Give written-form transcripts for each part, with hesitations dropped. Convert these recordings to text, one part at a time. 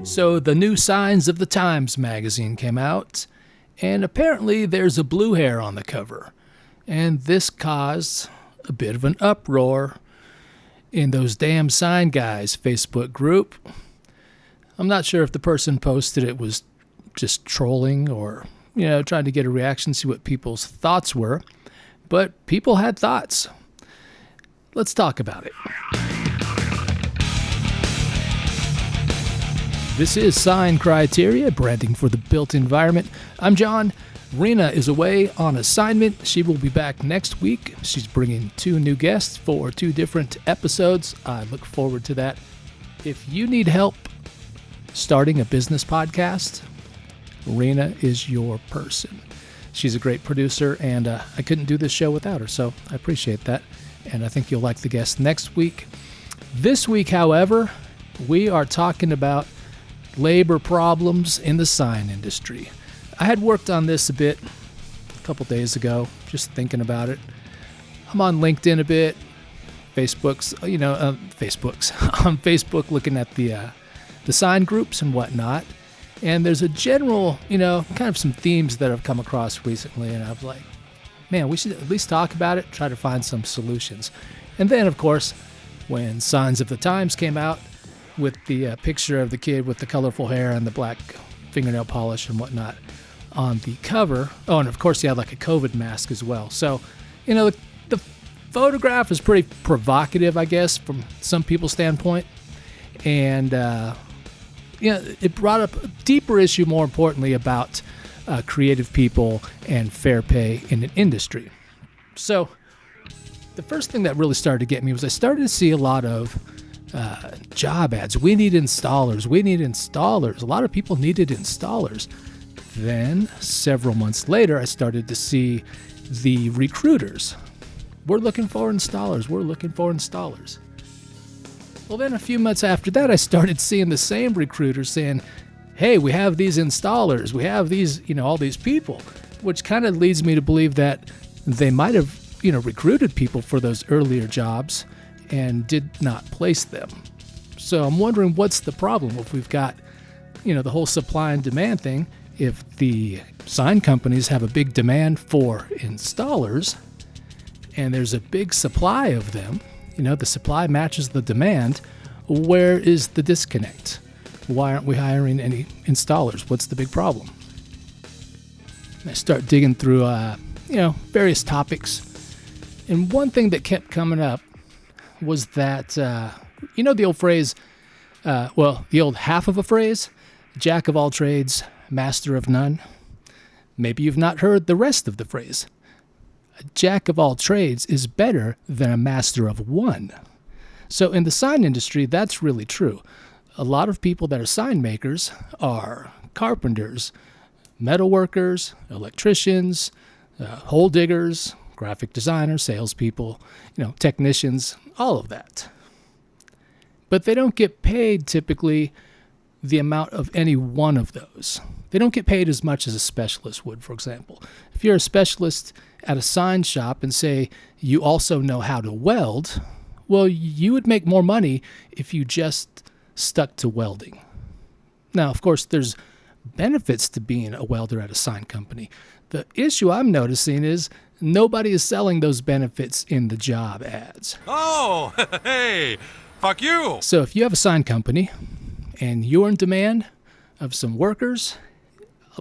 So the new Signs of the Times magazine came out, and apparently there's a blue hair on the cover. And this caused a bit of an uproar in those damn sign guys Facebook group. I'm not sure if the person posted it was just trolling or, trying to get a reaction, see what people's thoughts were. But people had thoughts. Let's talk about it. This is Sign Criteria, branding for the built environment. I'm John. Rena is away on assignment. She will be back next week. She's bringing 2 new guests for 2 different episodes. I look forward to that. If you need help starting a business podcast, Rena is your person. She's a great producer, and I couldn't do this show without her, so I appreciate that. And I think you'll like the guest next week. This week, however, we are talking about labor problems in the sign industry. I had worked on this a bit a couple days ago, just thinking about it. I'm on LinkedIn a bit, on Facebook looking at the sign groups and whatnot. And there's a general, kind of some themes that I've come across recently, and I was like, man, we should at least talk about it, try to find some solutions. And then, of course, when Signs of the Times came out, with the picture of the kid with the colorful hair and the black fingernail polish and whatnot on the cover. Oh, and of course he had like a COVID mask as well. So, the photograph is pretty provocative, I guess, from some people's standpoint. And, it brought up a deeper issue, more importantly, about creative people and fair pay in an industry. So the first thing that really started to get me was I started to see a lot of job ads. We need installers. We need installers. A lot of people needed installers. Then, several months later, I started to see the recruiters. We're looking for installers. We're looking for installers. Well, then a few months after that, I started seeing the same recruiters saying, hey, we have these installers. We have these, all these people, which kind of leads me to believe that they might have, recruited people for those earlier jobs and did not place them. So I'm wondering what's the problem if we've got, the whole supply and demand thing. If the sign companies have a big demand for installers and there's a big supply of them, the supply matches the demand, where is the disconnect? Why aren't we hiring any installers? What's the big problem? I start digging through, various topics. And one thing that kept coming up was that, the old phrase, the old half of a phrase, jack of all trades, master of none. Maybe you've not heard the rest of the phrase. A jack of all trades is better than a master of one. So in the sign industry, that's really true. A lot of people that are sign makers are carpenters, metal workers, electricians, hole diggers, graphic designers, salespeople, technicians, all of that. But they don't get paid typically the amount of any one of those. They don't get paid as much as a specialist would, for example. If you're a specialist at a sign shop and say you also know how to weld, well, you would make more money if you just stuck to welding. Now, of course, there's benefits to being a welder at a sign company. The issue I'm noticing is nobody is selling those benefits in the job ads. Oh, hey, fuck you. So if you have a sign company and you're in demand of some workers,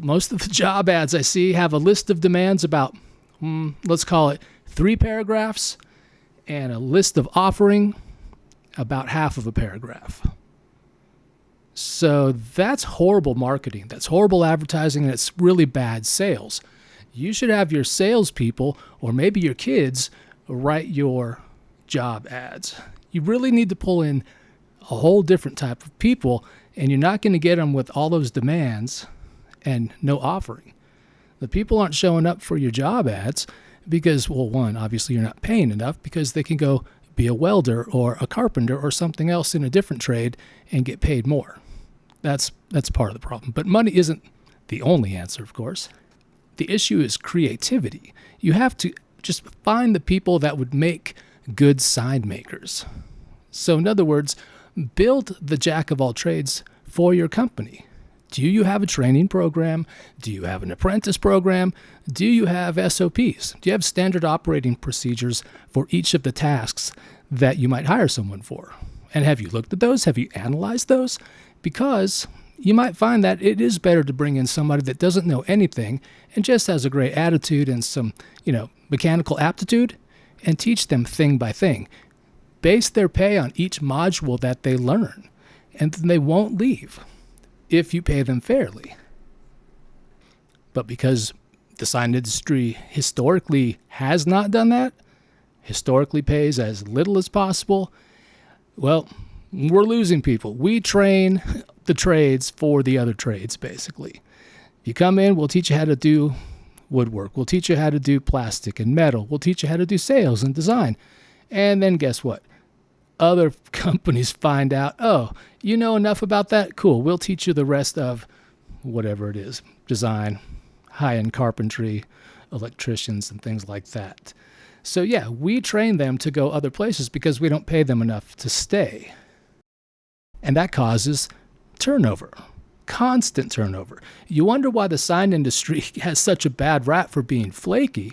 most of the job ads I see have a list of demands about, let's call it 3 paragraphs, and a list of offering about half of a paragraph. So that's horrible marketing. That's horrible advertising, and it's really bad sales. You should have your salespeople or maybe your kids write your job ads. You really need to pull in a whole different type of people, and you're not going to get them with all those demands and no offering. The people aren't showing up for your job ads because, well, one, obviously you're not paying enough, because they can go be a welder or a carpenter or something else in a different trade and get paid more. That's part of the problem. But money isn't the only answer, of course. The issue is creativity. You have to just find the people that would make good sign makers. So in other words, build the jack of all trades for your company? Do you have a training program? Do you have an apprentice program? Do you have SOPs? Do you have standard operating procedures for each of the tasks that you might hire someone for? And have you looked at those? Have you analyzed those? Because you might find that it is better to bring in somebody that doesn't know anything and just has a great attitude and some, mechanical aptitude, and teach them thing by thing. Base their pay on each module that they learn, and then they won't leave if you pay them fairly. But because the sign industry historically has not done that, historically pays as little as possible, well, we're losing people. We train the trades for the other trades, basically. You come in, we'll teach you how to do woodwork. We'll teach you how to do plastic and metal. We'll teach you how to do sales and design. And then guess what? Other companies find out, oh, you know enough about that? Cool. We'll teach you the rest of whatever it is, design, high-end carpentry, electricians, and things like that. So yeah, we train them to go other places because we don't pay them enough to stay. And that causes turnover, constant turnover. You wonder why the sign industry has such a bad rap for being flaky.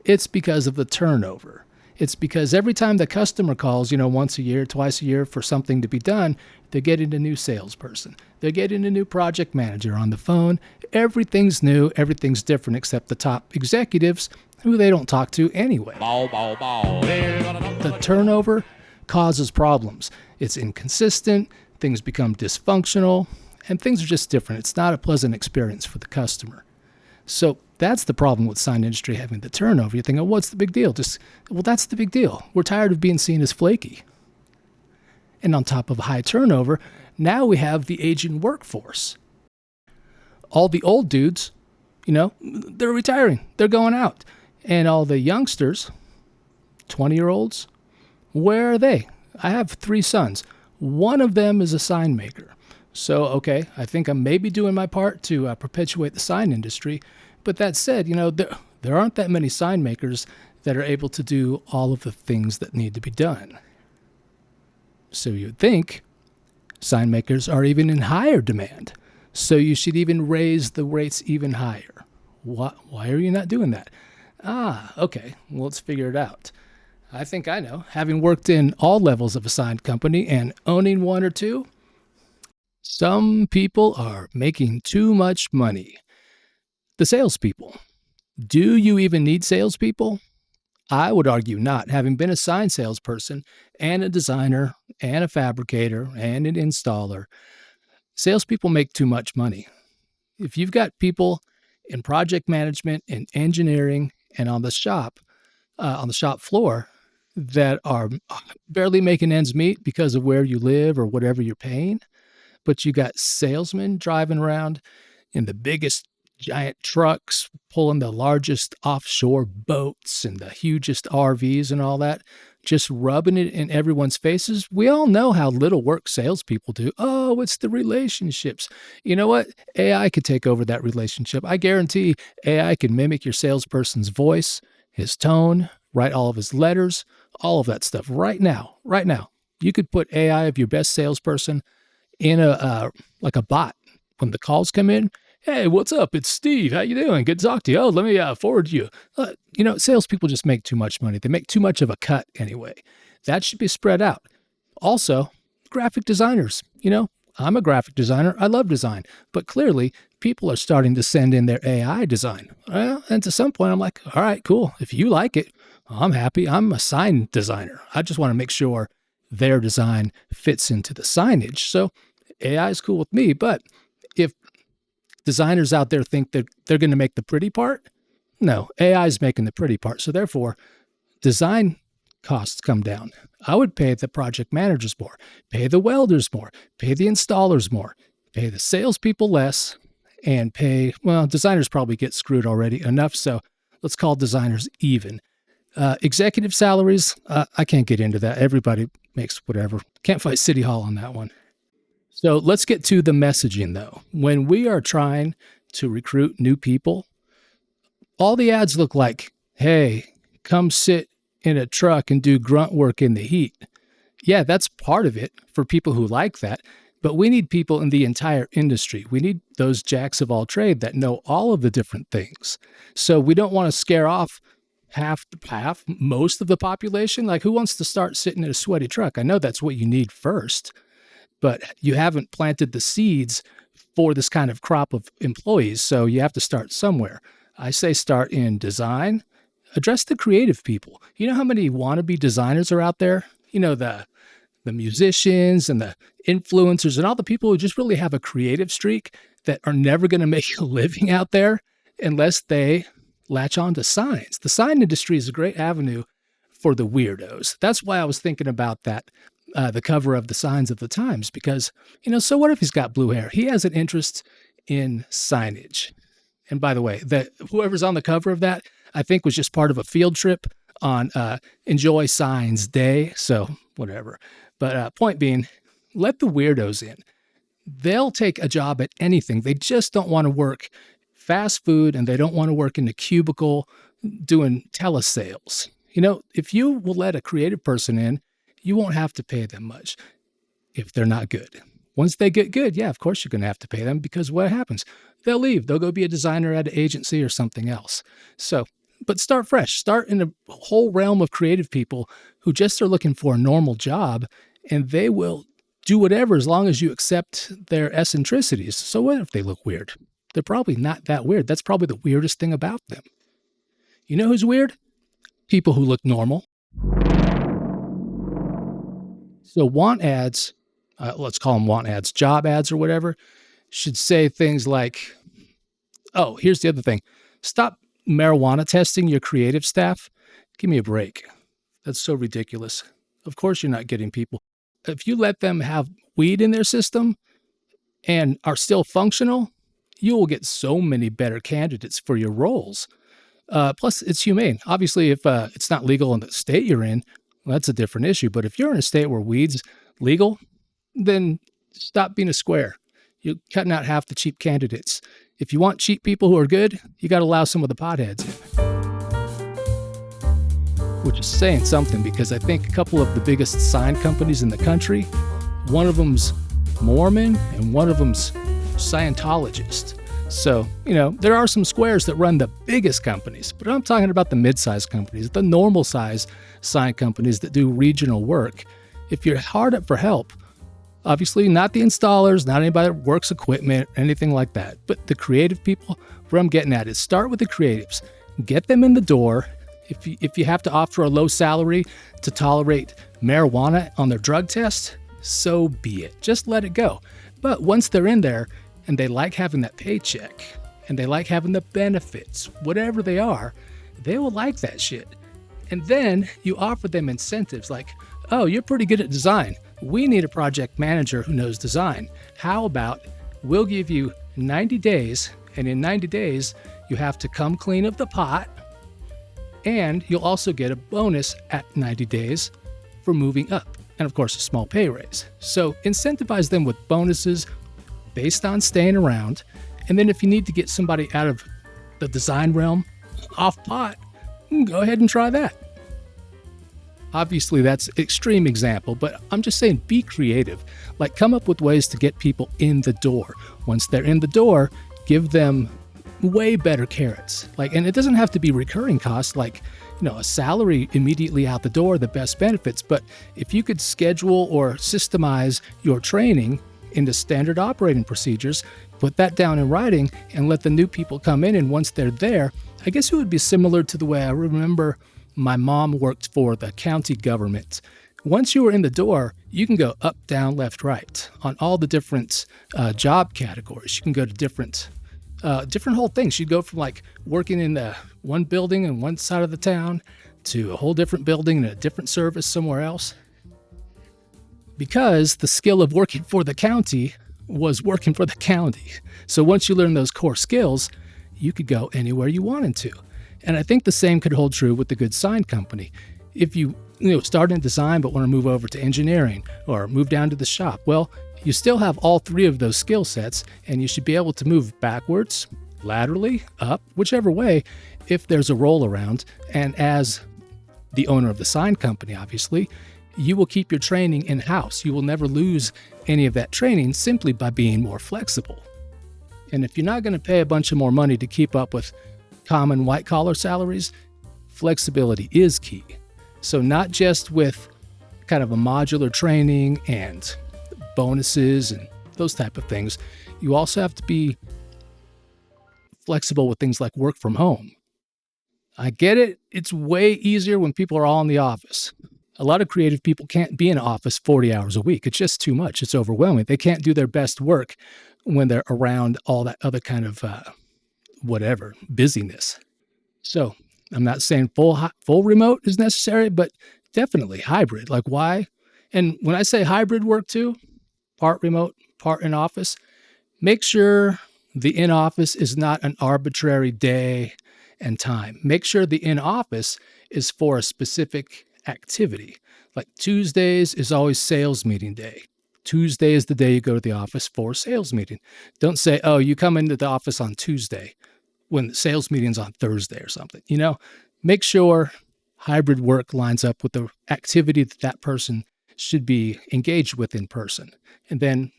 It's because of the turnover. It's because every time the customer calls, once a year, twice a year for something to be done, they're getting a new salesperson. They're getting a new project manager on the phone. Everything's new. Everything's different except the top executives who they don't talk to anyway. The turnover causes problems. It's inconsistent. Things become dysfunctional, and things are just different. It's not a pleasant experience for the customer. So that's the problem with sign industry having the turnover. You think, oh, what's the big deal? Well, that's the big deal. We're tired of being seen as flaky. And on top of high turnover, now we have the aging workforce. All the old dudes, they're retiring. They're going out. And all the youngsters, 20-year-olds, where are they? I have 3 sons. One of them is a sign maker. So, okay, I think I'm maybe doing my part to perpetuate the sign industry. But that said, there aren't that many sign makers that are able to do all of the things that need to be done. So you'd think sign makers are even in higher demand. So you should even raise the rates even higher. Why are you not doing that? Okay, well, let's figure it out. I think I know. Having worked in all levels of a sign company and owning one or two, some people are making too much money. The salespeople. Do you even need salespeople? I would argue not. Having been a sign salesperson and a designer and a fabricator and an installer, salespeople make too much money. If you've got people in project management and engineering and on the shop floor that are barely making ends meet because of where you live or whatever you're paying, but you got salesmen driving around in the biggest giant trucks, pulling the largest offshore boats and the hugest RVs and all that, just rubbing it in everyone's faces. We all know how little work salespeople do. Oh, it's the relationships. You know what? AI could take over that relationship. I guarantee AI can mimic your salesperson's voice, his tone, write all of his letters, all of that stuff right now. Right now. You could put AI of your best salesperson in a bot. When the calls come in, hey, what's up? It's Steve. How you doing? Good to talk to you. Oh, let me forward you. Salespeople just make too much money. They make too much of a cut anyway. That should be spread out. Also, graphic designers. I'm a graphic designer. I love design. But clearly, people are starting to send in their AI design. Well, and to some point, I'm like, all right, cool. If you like it, I'm happy. I'm a sign designer. I just want to make sure their design fits into the signage. So AI is cool with me. But if designers out there think that they're going to make the pretty part, no, AI is making the pretty part. So therefore, design costs come down. I would pay the project managers more, pay the welders more, pay the installers more, pay the salespeople less, and designers probably get screwed already enough. So let's call designers even. Executive salaries, I can't get into that. Everybody makes whatever. Can't fight City Hall on that one. So let's get to the messaging, though. When we are trying to recruit new people, all the ads look like, hey, come sit in a truck and do grunt work in the heat. Yeah, that's part of it for people who like that. But we need people in the entire industry. We need those jacks of all trade that know all of the different things. So we don't want to scare off most of the population. Like, who wants to start sitting in a sweaty truck? I know that's what you need first, but you haven't planted the seeds for this kind of crop of employees. So you have to start somewhere. I say start in design. Address the creative people. You know how many wannabe designers are out there? You know, the musicians and the influencers and all the people who just really have a creative streak that are never going to make a living out there unless they latch on to signs. The sign industry is a great avenue for the weirdos. That's why I was thinking about that, the cover of the Signs of the Times, because, so what if he's got blue hair? He has an interest in signage. And by the way, whoever's on the cover of that, I think was just part of a field trip on Enjoy Signs Day. So whatever. But point being, let the weirdos in. They'll take a job at anything. They just don't want to work fast food, and they don't want to work in a cubicle doing telesales. If you will let a creative person in, you won't have to pay them much if they're not good. Once they get good, yeah, of course you're going to have to pay them, because what happens? They'll leave. They'll go be a designer at an agency or something else. So, but start fresh. Start in a whole realm of creative people who just are looking for a normal job, and they will do whatever as long as you accept their eccentricities. So what if they look weird? They're probably not that weird. That's probably the weirdest thing about them. You know who's weird? People who look normal. So want ads, let's call them want ads, job ads or whatever, should say things like, oh, here's the other thing. Stop marijuana testing your creative staff. Give me a break. That's so ridiculous. Of course you're not getting people. If you let them have weed in their system and are still functional, you will get so many better candidates for your roles. Plus, it's humane. Obviously, if it's not legal in the state you're in, well, that's a different issue. But if you're in a state where weed's legal, then stop being a square. You're cutting out half the cheap candidates. If you want cheap people who are good, you got to allow some of the potheads in. Which is saying something, because I think a couple of the biggest sign companies in the country, one of them's Mormon and one of them's Scientologist. So, there are some squares that run the biggest companies, but I'm talking about the mid-sized companies, the normal size sign companies that do regional work. If you're hard up for help, obviously not the installers, not anybody that works equipment, anything like that, but the creative people, where I'm getting at is start with the creatives, get them in the door. If you have to offer a low salary to tolerate marijuana on their drug test, so be it. Just let it go. But once they're in there and they like having that paycheck and they like having the benefits, whatever they are, they will like that shit. And then you offer them incentives like, oh, you're pretty good at design. We need a project manager who knows design. How about we'll give you 90 days, and in 90 days, you have to come clean of the pot, and you'll also get a bonus at 90 days for moving up, and of course, a small pay raise. So incentivize them with bonuses based on staying around, and then if you need to get somebody out of the design realm off pot, go ahead and try that. Obviously, that's an extreme example, but I'm just saying be creative. Like, come up with ways to get people in the door. Once they're in the door, give them way better carrots. And it doesn't have to be recurring costs like, a salary immediately out the door, the best benefits. But if you could schedule or systemize your training into standard operating procedures, put that down in writing and let the new people come in. And once they're there, I guess it would be similar to the way I remember my mom worked for the county government. Once you were in the door, you can go up, down, left, right on all the different job categories. You can go to different whole things. You'd go from working in one building in one side of the town to a whole different building and a different service somewhere else. Because the skill of working for the county was working for the county. So once you learn those core skills, you could go anywhere you wanted to. And I think the same could hold true with the good sign company. If you start in design but want to move over to engineering or move down to the shop, well, you still have all three of those skill sets, and you should be able to move backwards, laterally, up, whichever way, if there's a roll around. And as the owner of the sign company, obviously, you will keep your training in-house. You will never lose any of that training simply by being more flexible. And if you're not going to pay a bunch of more money to keep up with common white-collar salaries, flexibility is key. So not just with kind of a modular training and bonuses and those type of things, you also have to be flexible with things like work from home. I get it. It's way easier when people are all in the office. A lot of creative people can't be in an office 40 hours a week. It's just too much. It's overwhelming. They can't do their best work when they're around all that other kind of busyness. So I'm not saying full remote is necessary, but definitely hybrid. Like why? And when I say hybrid work too, part remote, part in office, make sure the in-office is not an arbitrary day and time. Make sure the in-office is for a specific activity. Like Tuesdays is always sales meeting day. Tuesday is the day you go to the office for a sales meeting. Don't say, oh, you come into the office on Tuesday when the sales meeting's on Thursday or something. Make sure hybrid work lines up with the activity that person should be engaged with in person. And then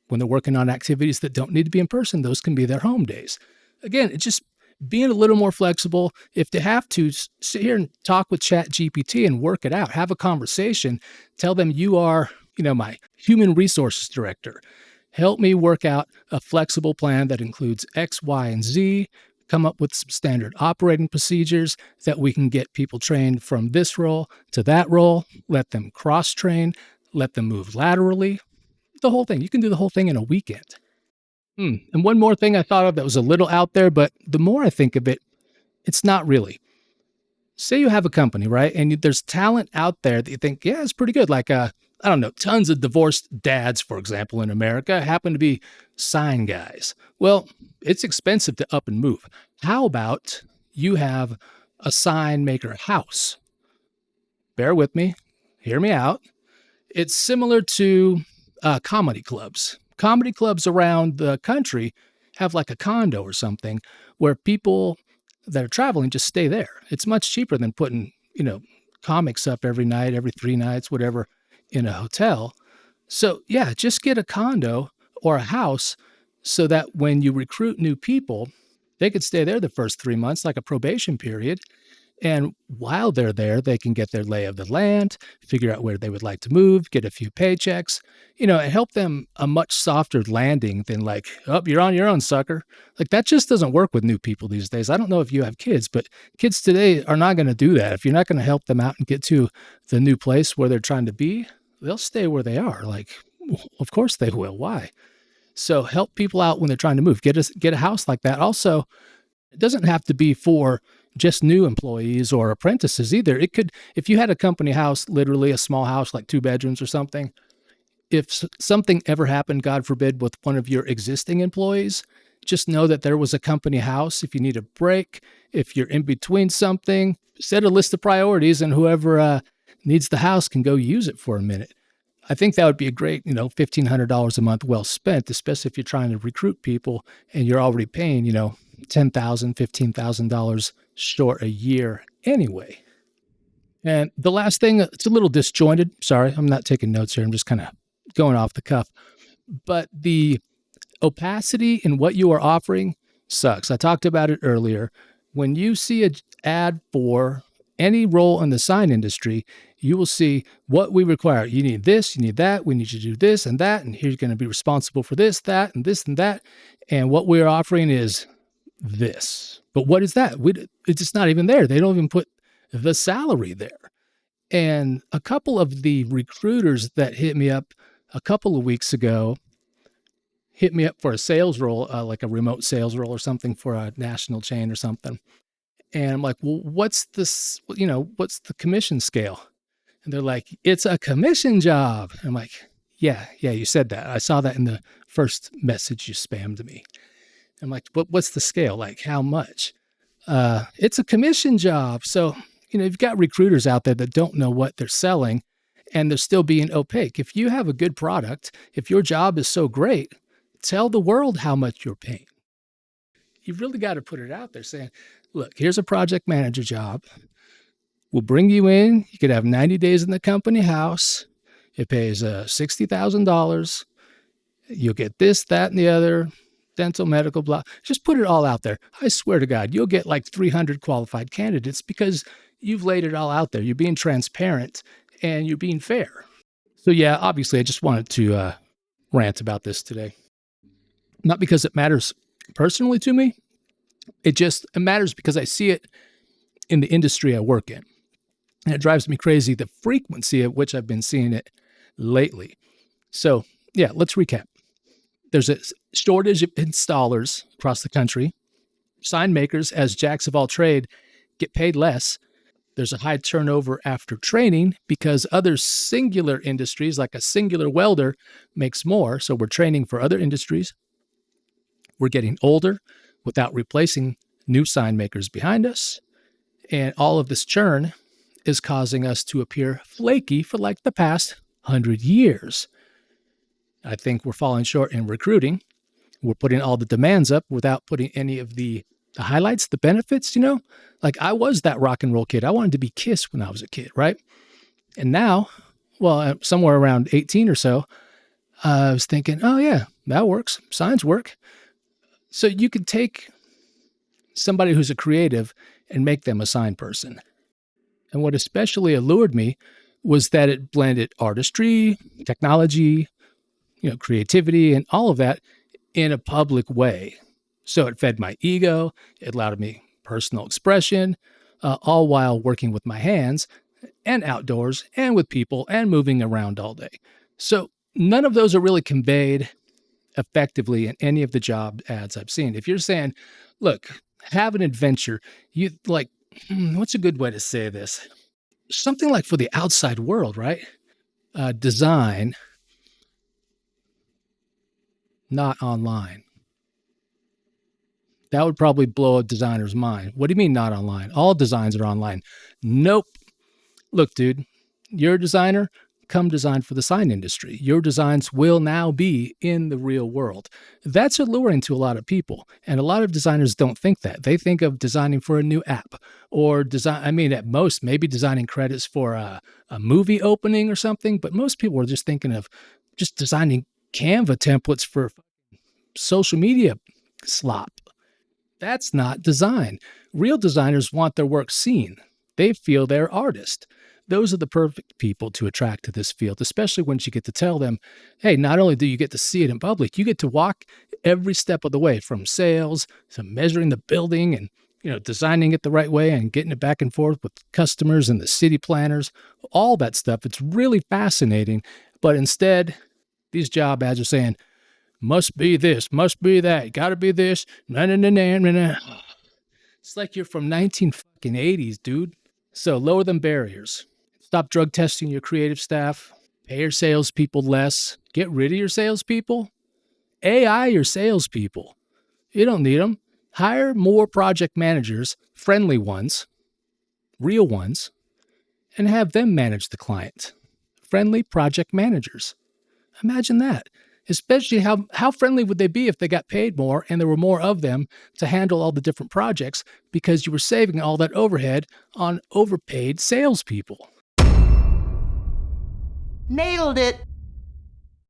when they're working on activities that don't need to be in person, those can be their home days. Again, it's just being a little more flexible. If they have to, sit here and talk with ChatGPT and work it out. Have a conversation. Tell them you are, my human resources director. Help me work out a flexible plan that includes X, Y, and Z. Come up with some standard operating procedures that we can get people trained from this role to that role. Let them cross-train. Let them move laterally. The whole thing. You can do the whole thing in a weekend. And one more thing I thought of that was a little out there, but the more I think of it, it's not really. Say you have a company, right? And there's talent out there that you think, yeah, it's pretty good. Like, tons of divorced dads, for example, in America happen to be sign guys. Well, it's expensive to up and move. How about you have a sign maker house? Bear with me. Hear me out. It's similar to comedy clubs. Comedy clubs around the country have like a condo or something where people that are traveling just stay there. It's much cheaper than putting, comics up every night, every 3 nights, whatever, in a hotel. So yeah, just get a condo or a house so that when you recruit new people, they could stay there the first 3 months, like a probation period. And while they're there, they can get their lay of the land, figure out where they would like to move, get a few paychecks, and help them a much softer landing than like, oh, you're on your own, sucker. Like that just doesn't work with new people these days. I don't know if you have kids, but kids today are not going to do that. If you're not going to help them out and get to the new place where they're trying to be, they'll stay where they are. Like, of course they will. Why? So help people out when they're trying to move. Get a house like that. Also, it doesn't have to be for just new employees or apprentices either. It could, if you had a company house, literally a small house, like 2 bedrooms or something, if something ever happened, God forbid, with one of your existing employees, just know that there was a company house. If you need a break, if you're in between something, set a list of priorities and whoever needs the house can go use it for a minute. I think that would be a great, $1,500 a month well spent, especially if you're trying to recruit people and you're already paying, $10,000, $15,000 short a year anyway. And the last thing, it's a little disjointed. Sorry, I'm not taking notes here. I'm just kind of going off the cuff. But the opacity in what you are offering sucks. I talked about it earlier. When you see an ad for any role in the sign industry, you will see what we require. You need this, you need that, we need you to do this and that, and here you're going to be responsible for this, that, and this and that. And what we're offering is this. But what is that? It's just not even there. They don't even put the salary there. And a couple of the recruiters that hit me up a couple of weeks ago hit me up for a sales role, like a remote sales role or something for a national chain or something. And I'm like, well, what's this, what's the commission scale? And they're like, it's a commission job. I'm like, yeah, you said that. I saw that in the first message you spammed me. I'm like, what's the scale? Like, how much? It's a commission job. So, you've got recruiters out there that don't know what they're selling and they're still being opaque. If you have a good product, if your job is so great, tell the world how much you're paying. You've really got to put it out there saying, look, here's a project manager job. We'll bring you in. You could have 90 days in the company house. It pays $60,000. You'll get this, that, and the other, dental, medical, blah. Just put it all out there. I swear to God, you'll get like 300 qualified candidates because you've laid it all out there. You're being transparent and you're being fair. So yeah, obviously I just wanted to rant about this today. Not because it matters personally to me. It matters because I see it in the industry I work in. And it drives me crazy the frequency at which I've been seeing it lately. So yeah, let's recap. There's a shortage of installers across the country. Sign makers, as jacks of all trade, get paid less. There's a high turnover after training because other singular industries, like a singular welder, makes more. So we're training for other industries. We're getting older without replacing new sign makers behind us. And all of this churn is causing us to appear flaky for like the past 100 years. I think we're falling short in recruiting. We're putting all the demands up without putting any of the highlights, the benefits, Like I was that rock and roll kid. I wanted to be Kiss when I was a kid, right? And now, well, somewhere around 18 or so, I was thinking, oh yeah, that works. Signs work. So you could take somebody who's a creative and make them a sign person. And what especially allured me was that it blended artistry, technology, creativity, and all of that in a public way. So it fed my ego, it allowed me personal expression, all while working with my hands and outdoors and with people and moving around all day. So none of those are really conveyed effectively in any of the job ads I've seen. If you're saying, look, have an adventure, you like, what's a good way to say this? Something like for the outside world, right? Design, not online. That would probably blow a designer's mind. What do you mean not online? All designs are online. Nope. Look, dude, you're a designer. Come design for the sign industry. Your designs will now be in the real world. That's alluring to a lot of people. And a lot of designers don't think that. They think of designing for a new app or at most, maybe designing credits for a movie opening or something. But most people are just thinking of just designing Canva templates for social media slop. That's not design. Real designers want their work seen. They feel they're artists. Those are the perfect people to attract to this field, especially once you get to tell them, hey, not only do you get to see it in public, you get to walk every step of the way from sales to measuring the building and designing it the right way and getting it back and forth with customers and the city planners, all that stuff. It's really fascinating. But instead, these job ads are saying, must be this, must be that, gotta be this, nah. It's like you're from 1980s, dude. So lower them barriers. Stop drug testing your creative staff. Pay your salespeople less. Get rid of your salespeople. AI your salespeople. You don't need them. Hire more project managers, friendly ones, real ones, and have them manage the client. Friendly project managers. Imagine that. Especially how friendly would they be if they got paid more and there were more of them to handle all the different projects because you were saving all that overhead on overpaid salespeople. Nailed it.